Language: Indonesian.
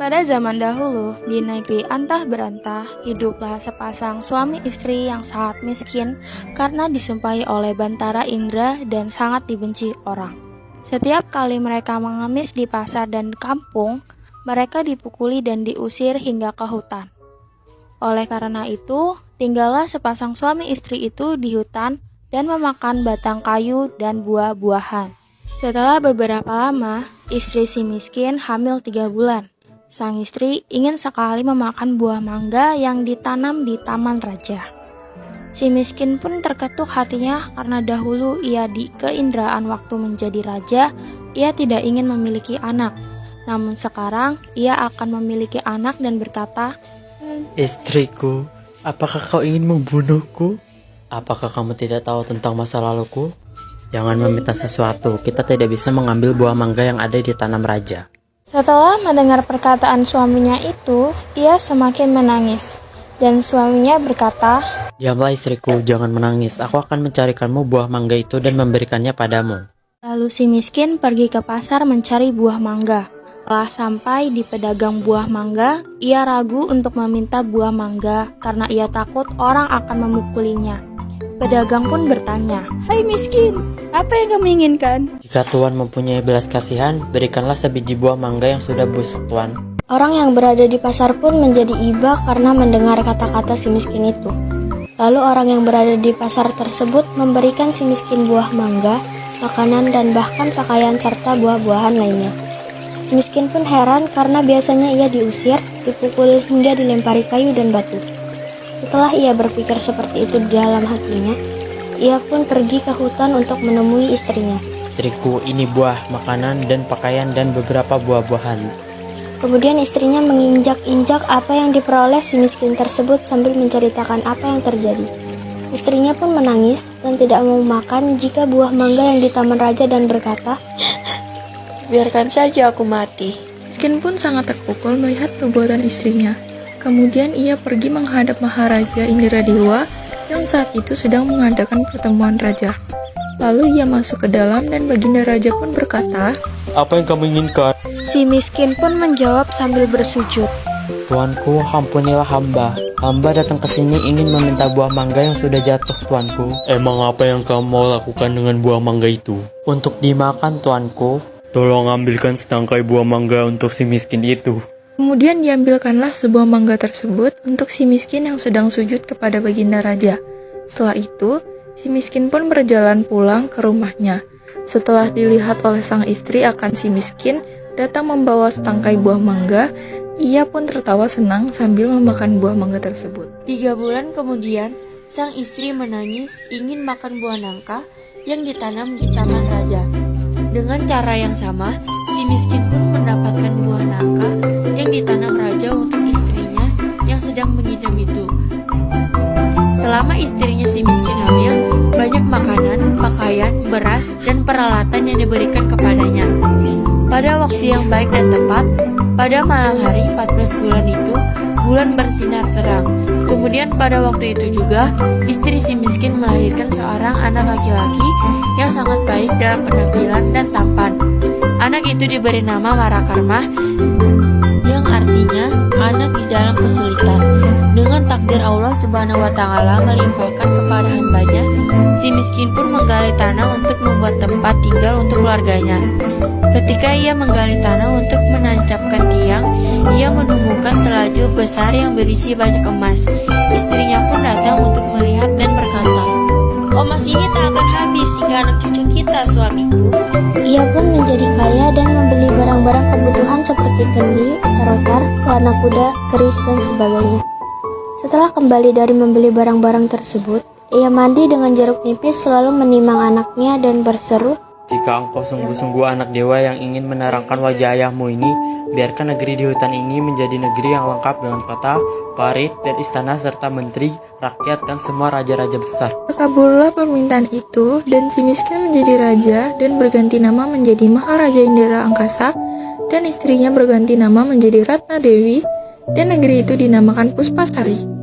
Pada zaman dahulu, di negeri antah berantah, hiduplah sepasang suami istri yang sangat miskin karena disumpahi oleh Bantara Indra dan sangat dibenci orang. Setiap kali mereka mengemis di pasar dan kampung, mereka dipukuli dan diusir hingga ke hutan. Oleh karena itu, tinggallah sepasang suami istri itu di hutan dan memakan batang kayu dan buah-buahan. Setelah beberapa lama, istri si miskin hamil 3 bulan. Sang istri ingin sekali memakan buah mangga yang ditanam di taman raja. Si miskin pun terketuk hatinya karena dahulu ia di keindraan waktu menjadi raja, ia tidak ingin memiliki anak. Namun sekarang ia akan memiliki anak dan berkata, "Istriku, apakah kau ingin membunuhku? Apakah kamu tidak tahu tentang masa laluku? Jangan meminta sesuatu, kita tidak bisa mengambil buah mangga yang ada di tanam raja." Setelah mendengar perkataan suaminya itu, ia semakin menangis. Dan suaminya berkata, "Diamlah istriku, jangan menangis. Aku akan mencarikanmu buah mangga itu dan memberikannya padamu." Lalu si miskin pergi ke pasar mencari buah mangga. Setelah sampai di pedagang buah mangga, ia ragu untuk meminta buah mangga karena ia takut orang akan memukulinya. Pedagang pun bertanya, "Hai miskin, apa yang kamu inginkan?" "Jika Tuan mempunyai belas kasihan, berikanlah sebiji buah mangga yang sudah busuk, Tuan." Orang yang berada di pasar pun menjadi iba karena mendengar kata-kata si miskin itu. Lalu orang yang berada di pasar tersebut memberikan si miskin buah mangga, makanan dan bahkan pakaian serta buah-buahan lainnya. Si miskin pun heran karena biasanya ia diusir, dipukul hingga dilempari kayu dan batu. Setelah ia berpikir seperti itu di dalam hatinya, ia pun pergi ke hutan untuk menemui istrinya. "Istriku, ini buah, makanan, dan pakaian dan beberapa buah-buahan." Kemudian istrinya menginjak-injak apa yang diperoleh si miskin tersebut sambil menceritakan apa yang terjadi. Istrinya pun menangis dan tidak mau makan jika buah mangga yang di taman raja dan berkata, "Biarkan saja aku mati." Miskin pun sangat terpukul melihat perbuatan istrinya. Kemudian ia pergi menghadap Maharaja Indradewa yang saat itu sedang mengadakan pertemuan raja. Lalu ia masuk ke dalam dan Baginda Raja pun berkata, "Apa yang kamu inginkan?" Si miskin pun menjawab sambil bersujud, "Tuanku, ampunilah hamba. Hamba datang ke sini ingin meminta buah mangga yang sudah jatuh, Tuanku." "Emang apa yang kamu mau lakukan dengan buah mangga itu?" "Untuk dimakan, Tuanku." "Tolong ambilkan setangkai buah mangga untuk si miskin itu." Kemudian diambilkanlah sebuah mangga tersebut untuk si miskin yang sedang sujud kepada Baginda Raja. Setelah itu, si miskin pun berjalan pulang ke rumahnya. Setelah dilihat oleh sang istri akan si miskin datang membawa setangkai buah mangga, ia pun tertawa senang sambil memakan buah mangga tersebut. 3 bulan kemudian, sang istri menangis ingin makan buah nangka yang ditanam di taman raja. Dengan cara yang sama, si miskin pun mendapatkan buah nangka yang ditanam raja untuk istrinya yang sedang mengidam itu. Selama istrinya si miskin hamil, banyak makanan, pakaian, beras, dan peralatan yang diberikan kepadanya. Pada waktu yang baik dan tepat, pada malam hari 14 bulan itu, bulan bersinar terang. Kemudian pada waktu itu juga, istri si miskin melahirkan seorang anak laki-laki yang sangat baik dalam penampilan dan tampan. Anak itu diberi nama Marakarma, yang artinya anak di dalam kesulitan. Dengan takdir Allah Subhanahu wa Ta'ala melimpahkan kepada hambanya, si miskin pun menggali tanah untuk membuat tempat tinggal untuk keluarganya. Ketika ia menggali tanah untuk menancapkan tiang, ia menemukan telaju besar yang berisi banyak emas. Istrinya pun datang untuk melihat dan berkata, "Emas ini tak akan habis hingga anak cucu kita, suamiku." Ia pun menjadi kaya dan membeli barang-barang kebutuhan seperti kendi, otar-otar, pelana kuda, keris, dan sebagainya. Setelah kembali dari membeli barang-barang tersebut, ia mandi dengan jeruk nipis selalu menimang anaknya dan berseru, "Jika engkau sungguh-sungguh anak dewa yang ingin menerangkan wajah ayahmu ini, biarkan negeri di hutan ini menjadi negeri yang lengkap dengan kota, parit, dan istana serta menteri, rakyat, dan semua raja-raja besar." Terkabullah permintaan itu dan si miskin menjadi raja dan berganti nama menjadi Maharaja Indra Angkasa dan istrinya berganti nama menjadi Ratna Dewi dan negeri itu dinamakan Puspasari.